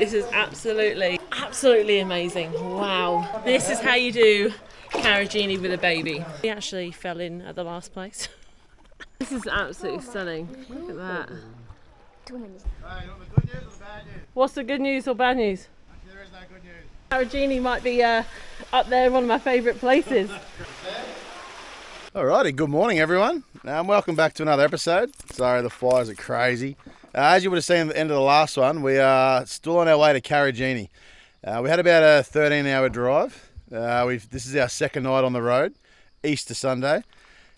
This is absolutely amazing. Wow. This is how you do Carigini with a baby. We actually fell in at the last place. This is absolutely stunning. Look at that. What's the good news or bad news? There is no good news. Carigini might be up there in one of my favourite places. Alrighty, good morning everyone. Welcome back to another episode. Sorry, the flies are crazy. As you would have seen at the end of the last one, we are still on our way to Carrigini. We had about a 13-hour drive. This is our second night on the road, Easter Sunday.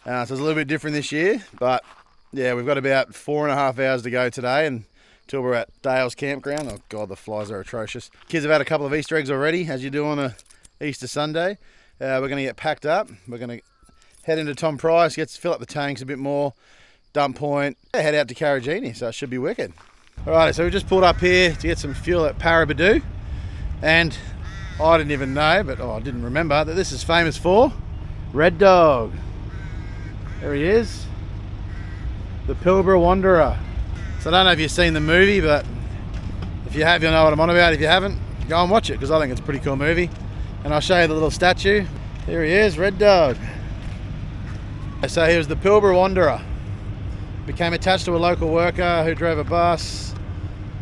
So it's a little bit different this year, but yeah, we've got about 4.5 hours to go today until we're at Dale's campground. Oh God, the flies are atrocious. Kids have had a couple of Easter eggs already, as you do on a Easter Sunday. We're going to get packed up. We're going to head into Tom Price, fill up the tanks a bit more, dump point, head out to Carrigini, so it should be wicked. Alright, so we just pulled up here to get some fuel at Parabadoo, and I didn't even know, but I didn't remember that this is famous for Red Dog. There he is, the Pilbara Wanderer. So I don't know if you've seen the movie, but if you have, you'll know what I'm on about. If you haven't, go and watch it, because I think it's a pretty cool movie. And I'll show you the little statue. Here he is, Red Dog. So he was the Pilbara Wanderer. Became attached to a local worker who drove a bus.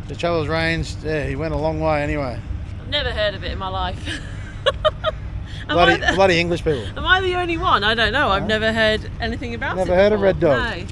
The travel's range, yeah, he went a long way anyway. I've never heard of it in my life. bloody English people. Am I the only one? I don't know. I've never heard anything about it. Never heard of Red Dog? No.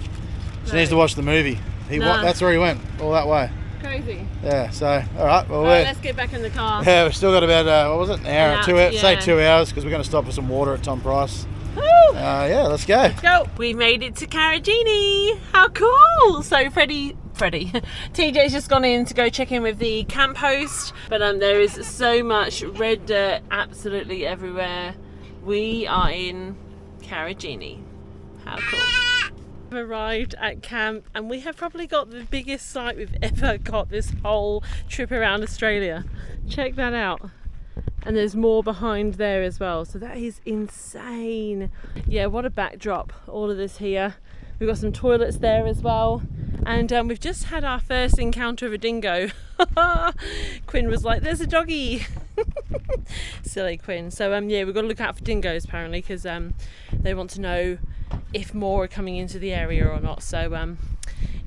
She needs to watch the movie. That's where he went, all that way. Crazy. Yeah, so, alright, well, let's get back in the car. Yeah, we've still got about, what was it, an hour, 2 hours, yeah. say 2 hours, because we're going to stop for some water at Tom Price. Woo! Yeah, let's go. Let's go. We made it to Karijini. How cool! So Freddie, TJ's just gone in to go check in with the camp host, but there is so much red dirt absolutely everywhere. We are in Karijini. How cool! We've arrived at camp, and we have probably got the biggest site we've ever got this whole trip around Australia. Check that out. And there's more behind there as well, so that is insane. Yeah, what a backdrop, all of this here. We've got some toilets there as well, and we've just had our first encounter of a dingo. Quinn was like, there's a doggy. Silly Quinn. So yeah, we've got to look out for dingoes apparently, because they want to know if more are coming into the area or not. So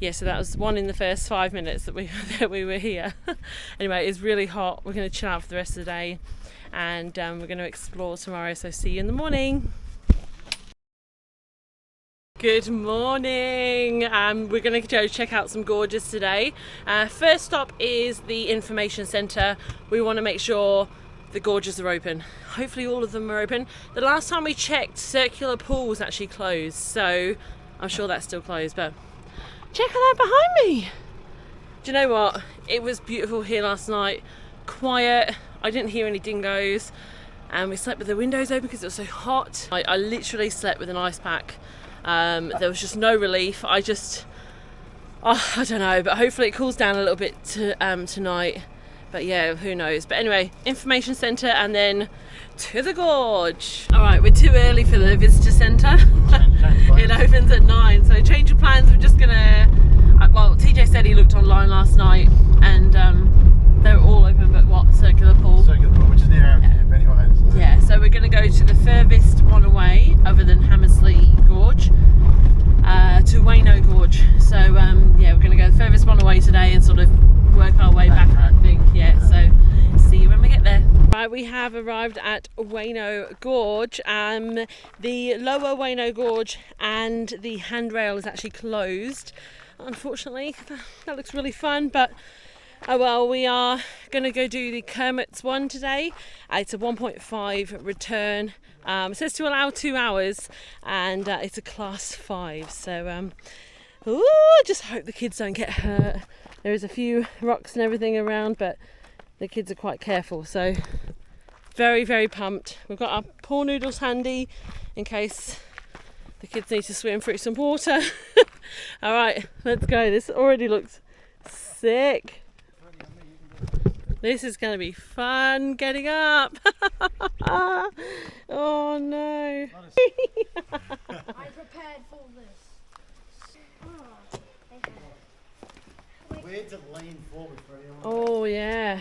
yeah, so that was one in the first 5 minutes that we were here. Anyway, it's really hot. We're going to chill out for the rest of the day, and we're going to explore tomorrow, so see you in the morning. Good morning. We're going to go check out some gorges today. First stop is the information centre. We want to make sure the gorges are open. Hopefully all of them are open. The last time we checked, Circular Pool was actually closed, so I'm sure that's still closed, but check that behind me. Do you know what? It was beautiful here last night. Quiet. I didn't hear any dingoes, and we slept with the windows open because it was so hot. I literally slept with an ice pack. There was just no relief. I don't know, but hopefully it cools down a little bit tonight. But yeah, who knows. But anyway, information centre and then to the gorge. Alright, we're too early for the visitor centre. It opens at 9, so change of plans. We're just gonna, well, TJ said he looked online last night, and they're all open but what? Circular Pool, which is near our camp anyway. So. Yeah, so we're gonna go to the furthest one away other than Hammersley Gorge, to Bueno Gorge. So yeah, we're gonna go the furthest one away today and sort of work our way back, I think. Yeah, so see you when we get there. Right, we have arrived at Bueno Gorge. The lower Bueno Gorge and the handrail is actually closed, unfortunately. That looks really fun, but oh well, we are going to go do the Kermit's one today. It's a 1.5 return. It says to allow 2 hours, and it's a class 5. So I just hope the kids don't get hurt. There's a few rocks and everything around, but the kids are quite careful. So very, very pumped. We've got our pool noodles handy in case the kids need to swim through some water. All right, let's go. This already looks sick. This is going to be fun getting up. Oh no. I prepared for this. Oh, Weird to lean forward for anyone. Oh yeah.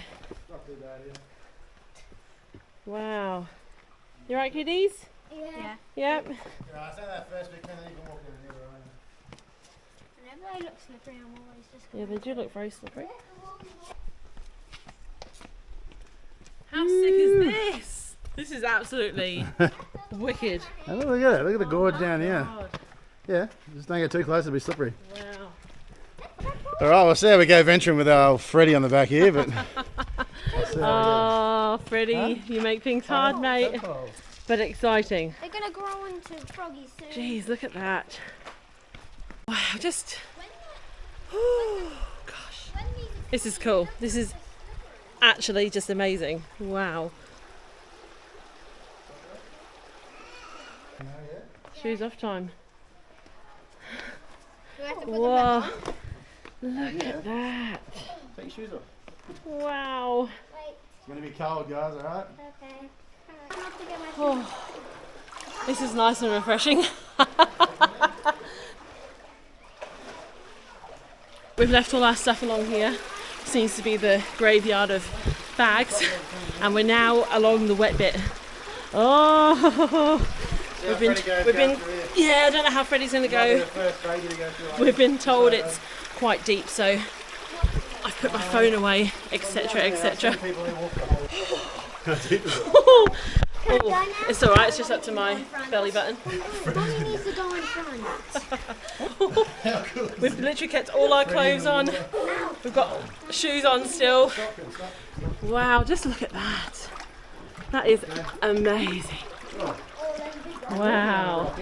Not too bad, yeah. Wow. You right, kiddies? Yeah. Yep. Yeah, I say that first bit, then you can walk in the other way. Whenever they look slippery, I'm always just. Yeah, they do look very slippery. How sick is this? This is absolutely wicked. And look at it. Look at the gorge down here. God. Yeah, just don't get too close, it'll be slippery. Wow. All right, well, see how we go venturing with our Freddy on the back here, but. Oh, Freddie, you make things hard, mate. But exciting. They're gonna grow into froggies soon. Jeez, look at that. Wow, just. Oh, gosh. This is cool. This is actually just amazing. Wow. Shoes off time. Do I have to put Whoa. them back on? Look at that. Take your shoes off. Wow. Wait, It's going to be cold, guys, alright? okay. I have to get my shoes. Oh, this is nice and refreshing. We've left all our stuff along here. Seems to be the graveyard of bags, and we're now along the wet bit. Oh, we've been. Yeah, I don't know how Freddie's going to go. We've been told it's quite deep, so I've put my phone away, etc., etc. Oh, it's alright, it's just up to my belly button. Mommy needs to go in front. We've literally kept all our clothes on. We've got shoes on still. Wow, just look at that. That is amazing. Wow.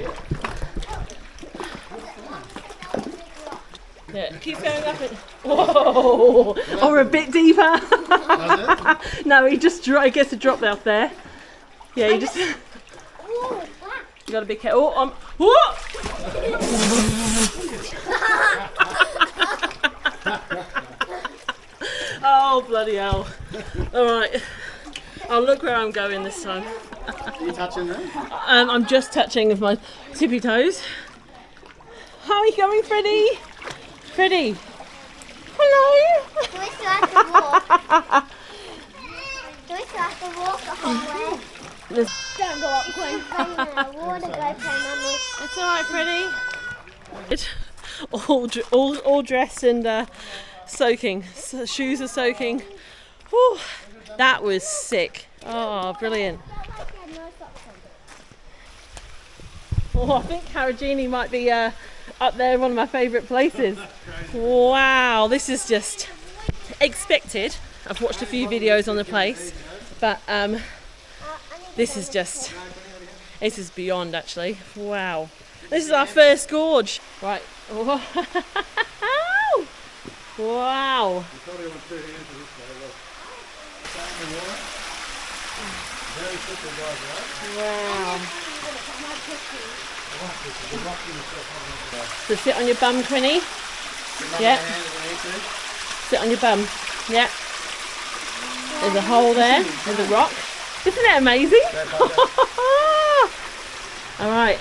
Yeah, keep going up it. Whoa! Or a bit deeper. No, he gets to drop out there. Yeah, you just. You gotta be careful. Oh, whoa! Oh, bloody hell. Alright. I'll look where I'm going this time. Are you touching them? I'm just touching with my tippy toes. How are you going, Freddie? Freddie. Hello. Do we still have to walk? Do we still have to walk the whole way? Don't go up, Quinn. Water go play, Mummy. It's alright, Freddie. All dressed and soaking. So shoes are soaking. Whew, that was sick. Oh, brilliant. Oh, I think Carrigini might be up there, one of my favourite places. Wow, this is just expected. I've watched a few videos on the place, but this is beyond actually. Wow. This is our first gorge. Right. Wow. Wow. So sit on your bum, Quinny. Yeah. Sit on your bum. Yeah. There's a hole there. There's a rock. Isn't it amazing? All right.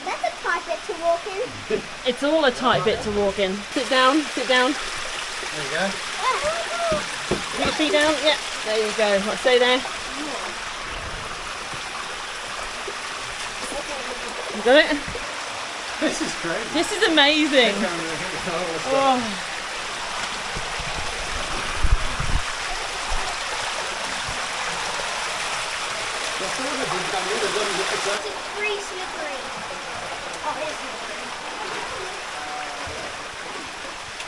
That's a tight bit to walk in. It's all a tight bit to walk in. Sit down. Sit down. There you go. Put your feet down. Yeah. There you go. Right, stay there. You got it? This is crazy. This is amazing. Oh. It's pretty slippery. Oh,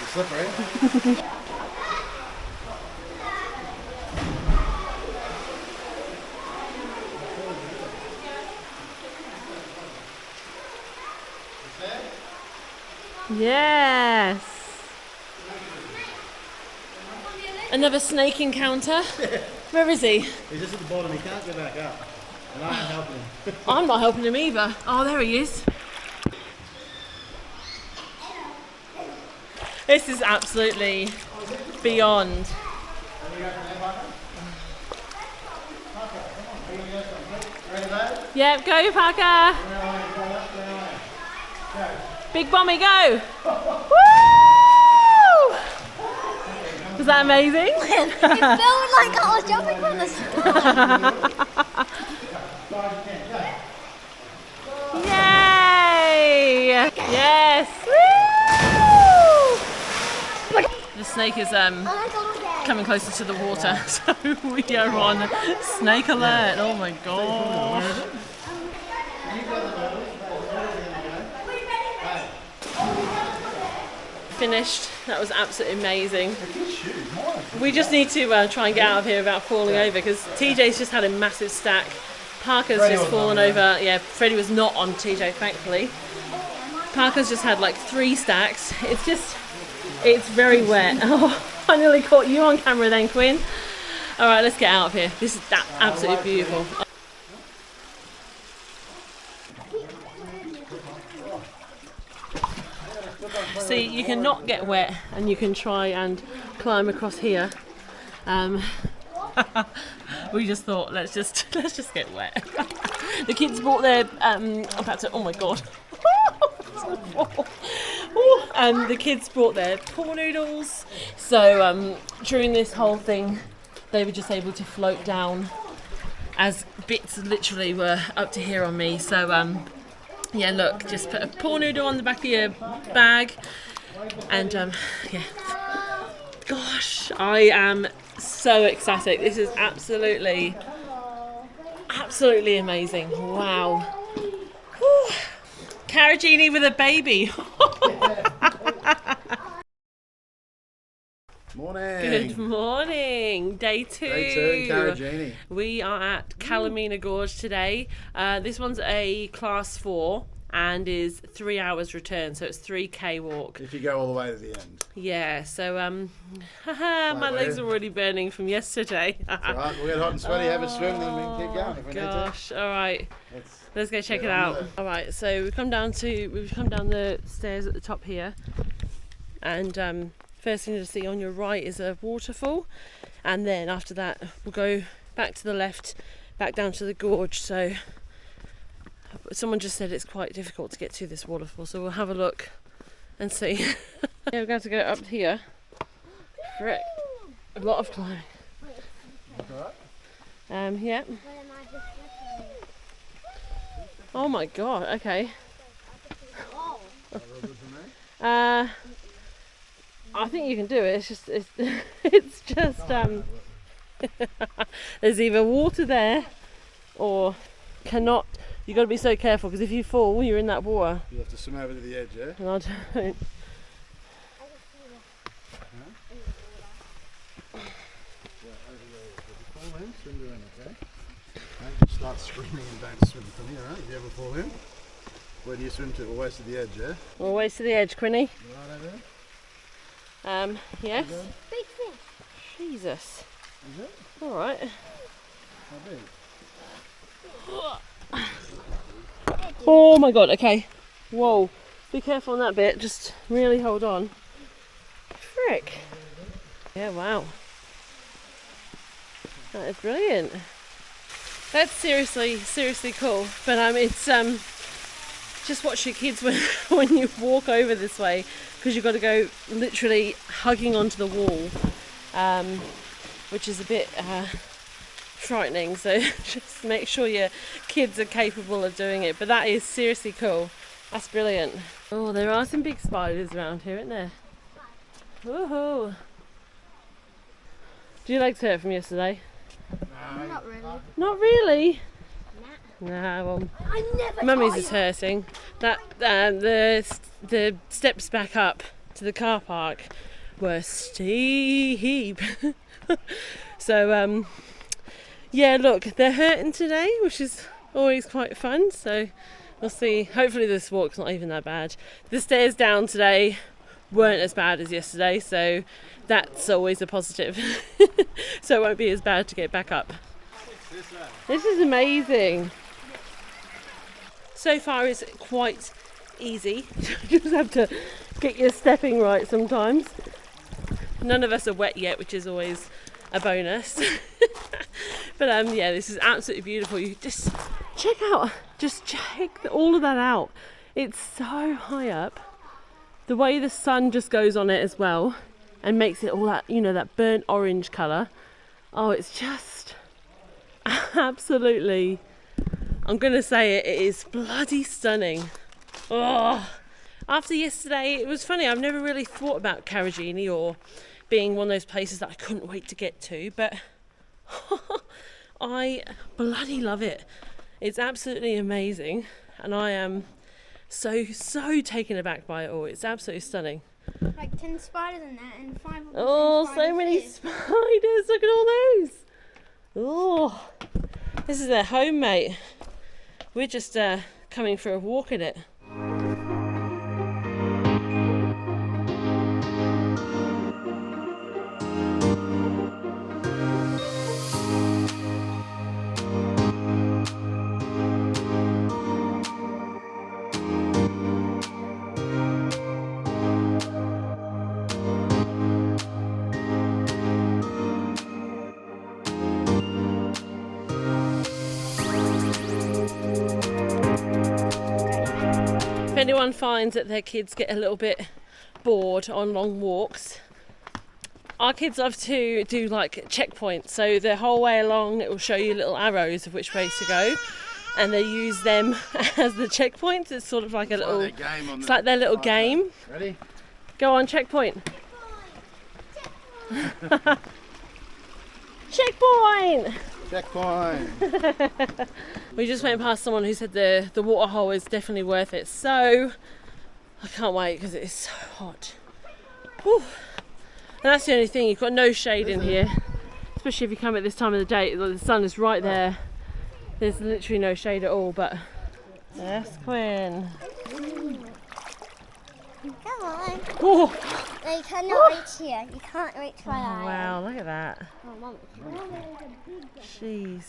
It's slippery. Yes. Another snake encounter. Where is he? He's just at the bottom, he can't get back up. And I am helping him. I'm not helping him either. Oh, there he is. This is absolutely beyond. Yep, go Parker. Big Bommy, go. Woo! Was that amazing? It felt like I was jumping from the sky. Yay! Yes! Woo! The snake is coming closer to the water, so we are on snake alert. Oh my gosh! Finished. That was absolutely amazing. We just need to try and get out of here without falling over, because TJ's just had a massive stack. Parker's just fallen over. Yeah, Freddie was not on TJ, thankfully. Parker's just had like 3 stacks. It's very wet. Oh, I nearly caught you on camera then, Quinn. All right, let's get out of here. This is absolutely beautiful. See, you can not get wet, and you can try and climb across here. We just thought, let's just get wet. The kids brought their oh my god. The kids brought their pool noodles. So during this whole thing, they were just able to float down, as bits literally were up to here on me. So yeah, look, just put a pool noodle on the back of your bag, and yeah. Gosh, I am so ecstatic. This is absolutely amazing. Wow. Whew. Karijini with a baby. Morning. Good morning. Day 2. Day 2 in Carrigini. We are at Calamina Gorge today. This one's a class 4 and is 3 hours return, so it's 3k walk. If you go all the way to the end. Yeah, so my legs are already burning from yesterday. Alright, we'll get hot and sweaty, have a swim, then we can keep going if we Gosh, alright. Let's go check it out. Alright, so we've come down the stairs at the top here, and first thing to see on your right is a waterfall, and then after that we'll go back to the left, back down to the gorge. So someone just said it's quite difficult to get to this waterfall, so we'll have a look and see. Yeah, we're going to go up here. Frick. A lot of climbing. Yeah. Oh my god, okay. I think you can do it. It's just there's either water there or cannot. You've got to be so careful, because if you fall, you're in that water. You'll have to swim over to the edge, yeah? And I don't. Start screaming and don't swim for me, alright? If you ever fall in, where do you swim to? Always to the edge, yeah? Always to the edge, Quinny. Right over there? Yes. Big fish. Jesus. Is it? Alright. How big? Oh my god, okay. Whoa. Be careful on that bit, just really hold on. Frick. Yeah, wow. That is brilliant. That's seriously cool. But it's just watch your kids when you walk over this way, because you've got to go literally hugging onto the wall, which is a bit frightening. So just make sure your kids are capable of doing it. But that is seriously cool. That's brilliant. Oh, there are some big spiders around here, isn't there? Woohoo! Do your legs hurt from yesterday? Not really. Not really. Nah. Nah, well, I never. Mummy's is hurting. That the steps back up to the car park were steep. So yeah, look, they're hurting today, which is always quite fun. So we'll see. Hopefully this walk's not even that bad. The stairs down today weren't as bad as yesterday, so that's always a positive. So it won't be as bad to get back up. This is amazing. So far it's quite easy. You just have to get your stepping right sometimes. None of us are wet yet, which is always a bonus. But yeah, this is absolutely beautiful. You just check all of that out. It's so high up. The way the sun just goes on it as well and makes it all that, you know, that burnt orange colour. Oh, it's just absolutely, I'm going to say it is bloody stunning. Oh, after yesterday, it was funny, I've never really thought about Carrigini or being one of those places that I couldn't wait to get to, but I bloody love it. It's absolutely amazing, and I am so taken aback by it all. It's absolutely stunning. Like 10 spiders in there and 5 of them. Oh, so many spiders. Look at all those. Oh, this is their home, mate. We're just coming for a walk in it. If anyone finds that their kids get a little bit bored on long walks, our kids love to do like checkpoints, so the whole way along it will show you little arrows of which way to go, and they use them as the checkpoints. It's sort of like a little, it's like their little game. Ready? Go on, checkpoint. Checkpoint! Checkpoint. We just went past someone who said the water hole is definitely worth it, so I can't wait because it is so hot. Whew. And that's the only thing, you've got no shade in here, especially if you come at this time of the day. The sun is right there. There's literally no shade at all, but yes, Quinn. Come on. Oh, No, you cannot reach here. You can't reach my eye. wow, look at that. Oh, Mum. Jeez.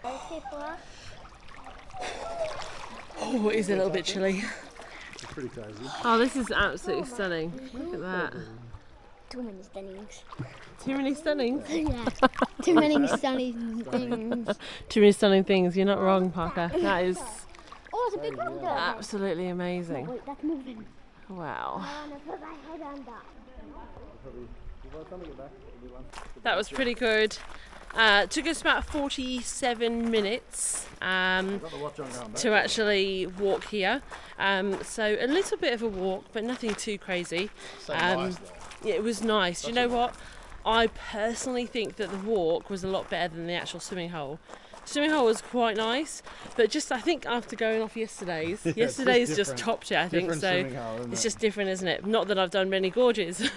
Okay, for Oh, it is a little bit chilly. It's pretty crazy. Oh, this is absolutely stunning. Look at that. too many stunnings. Too many stunning. Yeah. Too many stunning things. Too many stunning things. You're not wrong, Parker. That is Oh, it's a big one. absolutely amazing. Wait, that's moving. Wow. I want to put my head on that. That was pretty good. Took us about 47 minutes to actually walk here. So a little bit of a walk, but nothing too crazy. So nice though. Yeah, it was nice. Do you know what? I personally think that the walk was a lot better than the actual swimming hole. Swimming hole was quite nice, but just I think after going off yesterday's just topped it. I think so. It's just different, isn't it? Not that I've done many gorges,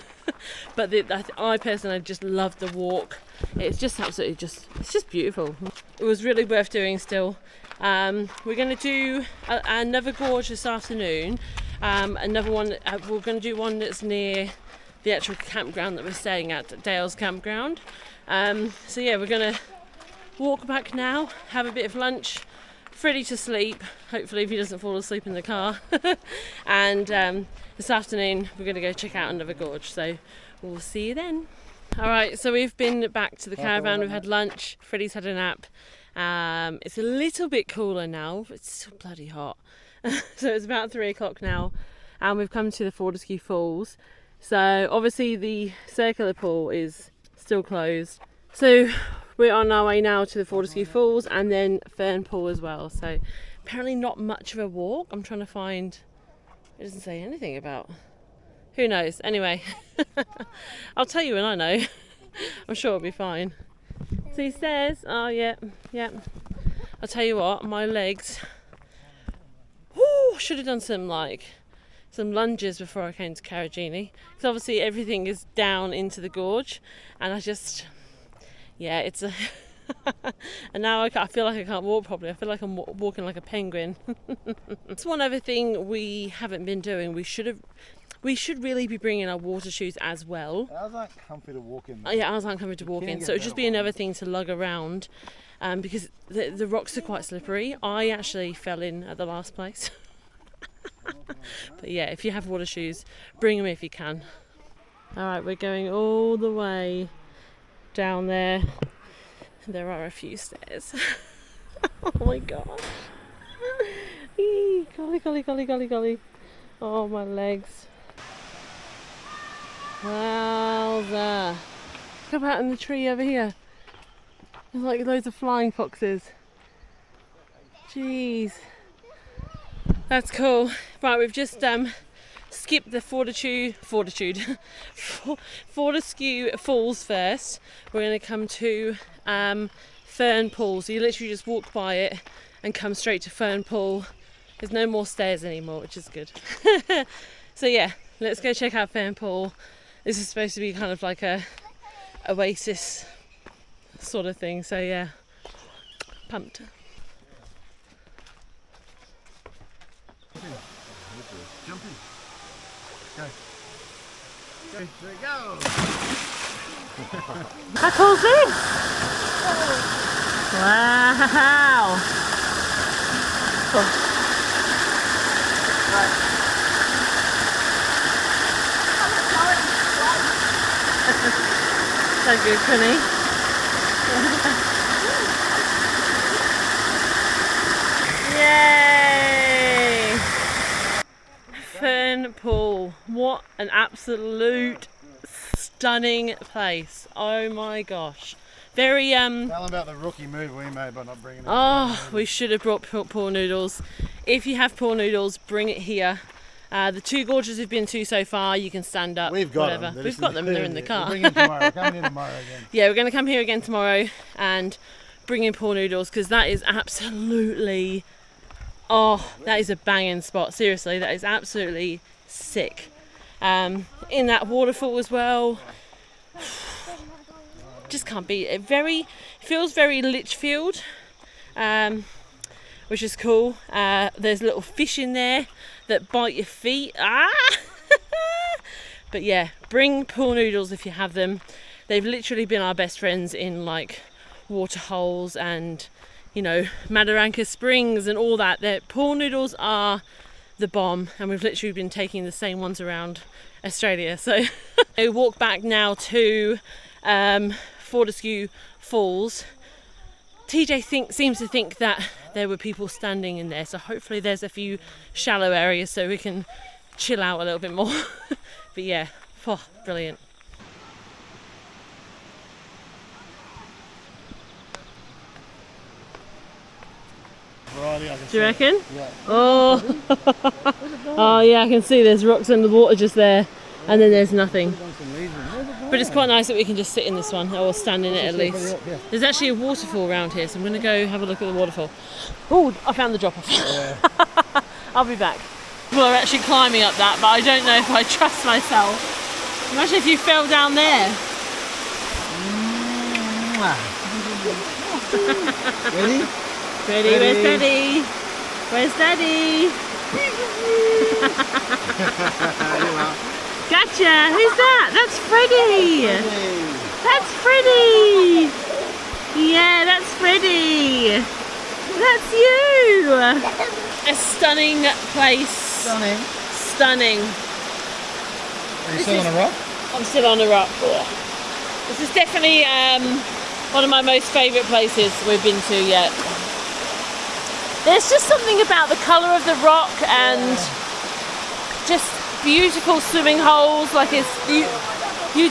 but I personally just loved the walk. It's just absolutely it's just beautiful. It was really worth doing. Still, we're going to do another gorge this afternoon. Another one. We're going to do one that's near the actual campground that we're staying at Dale's campground. So yeah, we're going to walk back now, have a bit of lunch, Freddie to sleep, hopefully if he doesn't fall asleep in the car, and this afternoon we're going to go check out another gorge, so we'll see you then. Alright, so we've been back to the caravan, we've had lunch, Freddie's had a nap. It's a little bit cooler now, but it's still bloody hot. So it's about 3 o'clock now, and we've come to the Fortescue Falls. So obviously the circular pool is still closed, so we're on our way now to the Fortescue Falls and then Fern Pool as well. So apparently not much of a walk. I'm trying to find, it doesn't say anything about, who knows. Anyway, I'll tell you when I know. I'm sure it'll be fine. So he says, oh yeah. I'll tell you what, my legs, should have done some lunges before I came to Karijini. Because obviously everything is down into the gorge, and yeah, it's a and now I feel like I can't walk properly. I feel like I'm walking like a penguin. That's one other thing we haven't been doing. We should really be bringing our water shoes as well. Ours aren't comfy to walk in. Yeah, ours aren't comfy to walk in, so it'd just be another thing to lug around, because the rocks are quite slippery. I actually fell in at the last place. But yeah, if you have water shoes, bring them if you can. Alright, we're going all the way down there. There are a few stairs. Oh my god. Golly. Oh, my legs. Wowza. Look about in the tree over here. There's like loads of flying foxes. Jeez. That's cool. Right, we've just skipped the Fortescue Falls first. We're going to come to Fern Pool. So you literally just walk by it and come straight to Fern Pool. There's no more stairs anymore, which is good. So yeah, let's go check out Fern Pool. This is supposed to be kind of like a oasis sort of thing. So yeah, pumped. Jump in. Go. Go. There we go. How cool is this? Wow. Oh. So good, Connie. Yay! Fern Pool. What an absolute stunning place. Oh my gosh. Very Tell them about the rookie move we made by not bringing it. Oh, we should have brought pool noodles. If you have pool noodles, bring it here. The 2 gorges we've been to so far, you can stand up. We've got whatever. them. We've got them. They're in the car. We'll bring them tomorrow. We're coming in tomorrow again. Yeah, we're going to come here again tomorrow and bring in pool noodles because that is absolutely. Oh, that is a banging spot. Seriously, that is absolutely sick. In that waterfall as well. Just can't beat it. It feels very Litchfield, which is cool. There's little fish in there that bite your feet. But yeah, bring pool noodles if you have them. They've literally been our best friends in like water holes and, you know, Madaranka Springs and all that. Their pool noodles are the bomb, and we've literally been taking the same ones around Australia. So we walk back now to Fortescue Falls. TJ seems to think that there were people standing in there, so hopefully there's a few shallow areas so we can chill out a little bit more. But yeah, oh, brilliant. Do you reckon? Yeah. Oh. Oh yeah, I can see there's rocks under the water just there, and then there's nothing. But it's quite nice that we can just sit in this one, or stand in it at least. There's actually a waterfall around here, so I'm going to go have a look at the waterfall. Oh, I found the drop-off. Yeah. I'll be back. We're actually climbing up that, but I don't know if I trust myself. Imagine if you fell down there. Ready? Ready? Where's Daddy? Where's Daddy? Gotcha! Who's that? That's Freddie! That's Freddie! Yeah, that's Freddie! That's you! A stunning place. Stunning. Stunning. Are you still on a rock? I'm still on a rock. This is definitely one of my most favourite places we've been to yet. There's just something about the colour of the rock and just beautiful swimming holes. Like you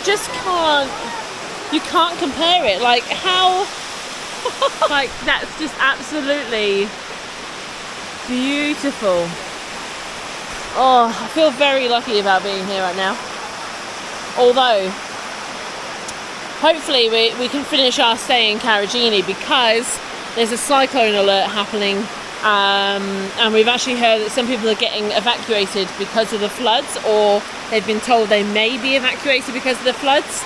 just can't compare it. Like how, like that's just absolutely beautiful. Oh, I feel very lucky about being here right now. Although, hopefully we can finish our stay in Carrigini because there's a cyclone alert happening. And we've actually heard that some people are getting evacuated because of the floods, or they've been told they may be evacuated because of the floods.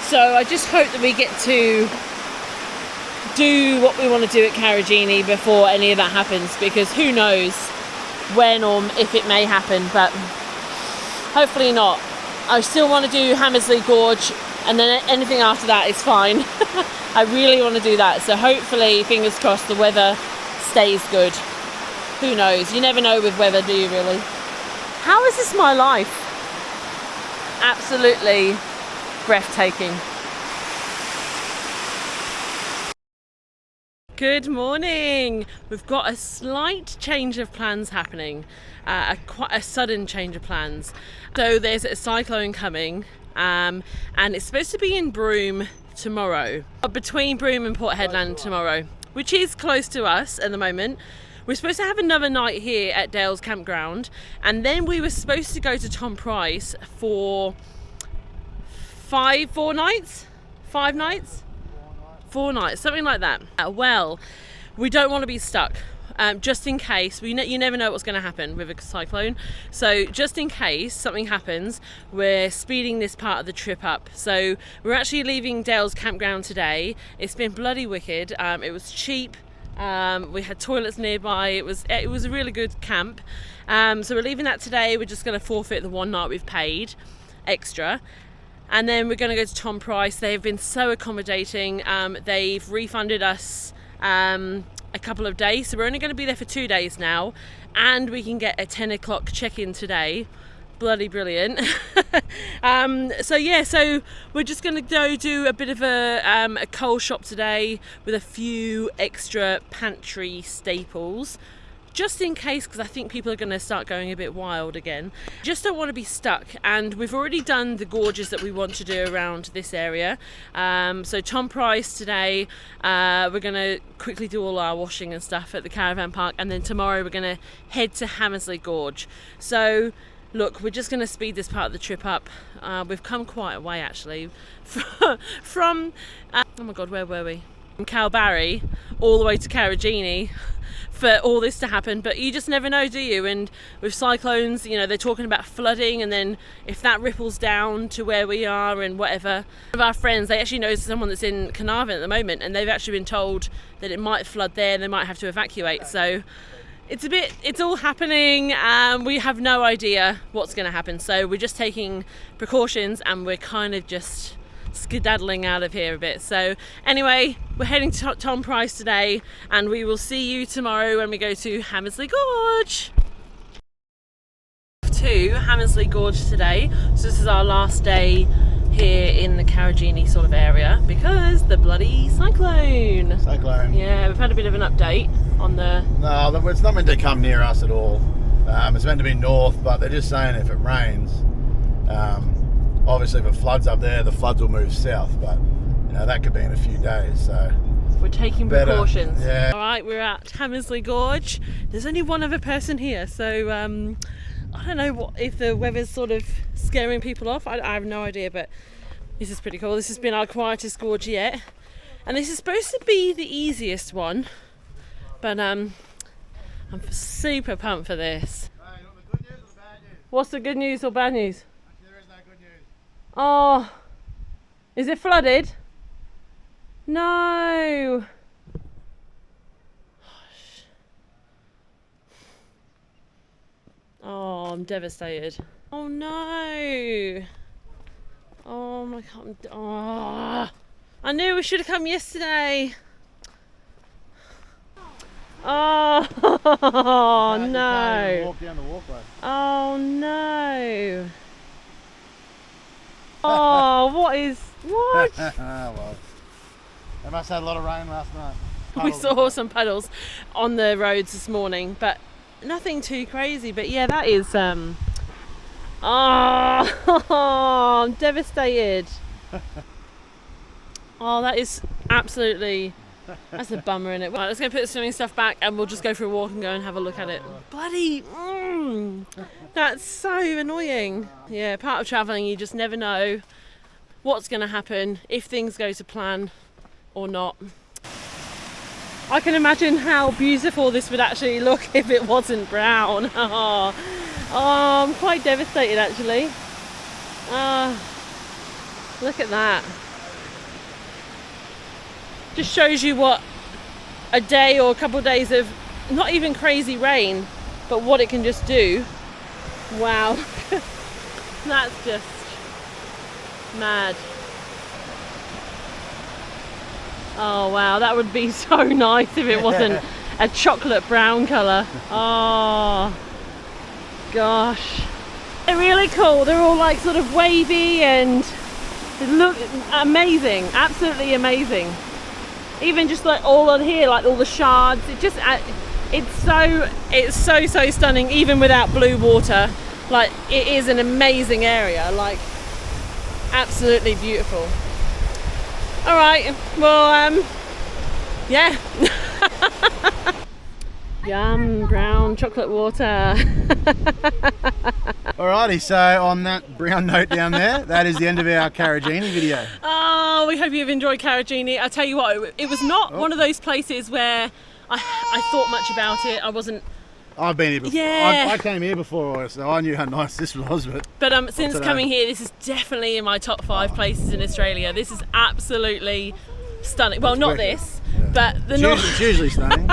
So I just hope that we get to do what we want to do at Karijini before any of that happens, because who knows when or if it may happen, but hopefully not. I still want to do Hammersley Gorge, and then anything after that is fine. I really want to do that, so hopefully, fingers crossed, the weather stays good. Who knows? You never know with weather, do you really? How is this my life? Absolutely breathtaking. Good morning. We've got a slight change of plans happening, quite a sudden change of plans. So there's a cyclone coming and it's supposed to be in Broome tomorrow, between Broome and Port Hedland tomorrow, which is close to us at the moment. We're supposed to have another night here at Dale's campground, and then we were supposed to go to Tom Price for 4 nights, something like that. Well, we don't want to be stuck. Just in case, you never know what's going to happen with a cyclone. So just in case something happens, we're speeding this part of the trip up. So we're actually leaving Dale's campground today. It's been bloody wicked. It was cheap. We had toilets nearby. It was a really good camp. So we're leaving that today. We're just going to forfeit the one night we've paid extra. And then we're going to go to Tom Price. They've been so accommodating. They've refunded us a couple of days, so we're only going to be there for 2 days now, and we can get a 10 o'clock check-in today. Bloody brilliant. So we're just going to go do a bit of a coal shop today with a few extra pantry staples, just in case, because I think people are going to start going a bit wild again. Just don't want to be stuck, and we've already done the gorges that we want to do around this area. So Tom Price today, we're going to quickly do all our washing and stuff at the caravan park, and then tomorrow we're going to head to Hammersley Gorge. So look, we're just going to speed this part of the trip up. We've come quite a way actually from oh my god, where were we? From Calbarry all the way to Karijini for all this to happen, but you just never know, do you? And with cyclones, you know, they're talking about flooding, and then if that ripples down to where we are and whatever. One of our friends, they actually know someone that's in Carnarvon at the moment, and they've actually been told that it might flood there and they might have to evacuate. So it's all happening. We have no idea what's going to happen, so we're just taking precautions, and we're kind of just skedaddling out of here a bit. So anyway, we're heading to Tom Price today, and we will see you tomorrow when we go to Hammersley Gorge. To Hammersley Gorge today, so this is our last day here in the Carijini sort of area because the bloody cyclone. Yeah, we've had a bit of an update on the... No, it's not meant to come near us at all. It's meant to be north, but they're just saying if it rains, obviously if it floods up there, the floods will move south, but you know, that could be in a few days, so we're taking precautions. Yeah. All right, we're at Hammersley Gorge. There's only one other person here, so I don't know if the weather's sort of scaring people off. I have no idea, but this is pretty cool. This has been our quietest gorge yet, and this is supposed to be the easiest one, but I'm super pumped for this. Hey, you want the good news or the bad news? What's the good news or bad news? Actually, there is no good news. Oh, is it flooded? No. Oh, I'm devastated. Oh no. Oh my god. Oh, I knew we should have come yesterday. Oh no. Walk down the walkway. Oh no. Oh, what? Well, they must have had a lot of rain last night. We saw some puddles on the roads this morning, but nothing too crazy. But yeah, that is I'm devastated. Oh, that is absolutely, that's a bummer, isn't it? Right, let's go put the swimming stuff back, and we'll just go for a walk and go and have a look at it. Bloody that's so annoying. Yeah, part of travelling, you just never know what's going to happen, if things go to plan or not. I can imagine how beautiful this would actually look if it wasn't brown. Oh, I'm quite devastated actually. Look at that. Just shows you what a day or a couple of days of not even crazy rain, but what it can just do. Wow. That's just mad. Oh wow, that would be so nice if it wasn't a chocolate brown colour. Oh gosh. They're really cool. They're all like sort of wavy and they look amazing, absolutely amazing. Even just like all on here, like all the shards, it's so stunning even without blue water. Like it is an amazing area, like Absolutely beautiful. All right, well, yeah. Yum, brown chocolate water. Alrighty, so on that brown note down there, that is the end of our Karijini video. Oh, we hope you've enjoyed Carrigini. I tell you what, it was not one of those places where I thought much about it. I wasn't. I've been here before. Yeah. I came here before, so I knew how nice this was. But since coming here, this is definitely in my top 5 places in Australia. This is absolutely stunning. Well, not this, but the north. It's usually stunning.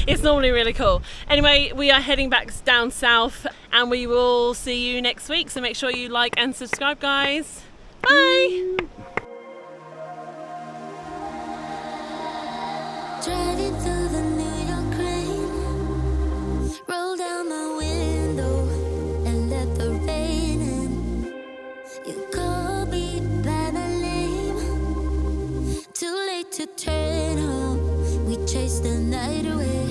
It's normally really cool. Anyway, we are heading back down south, and we will see you next week. So make sure you like and subscribe, guys. Bye. Driving through the New York rain, roll down my window and let the rain in. You call me by my name, too late to turn home. We chase the night away.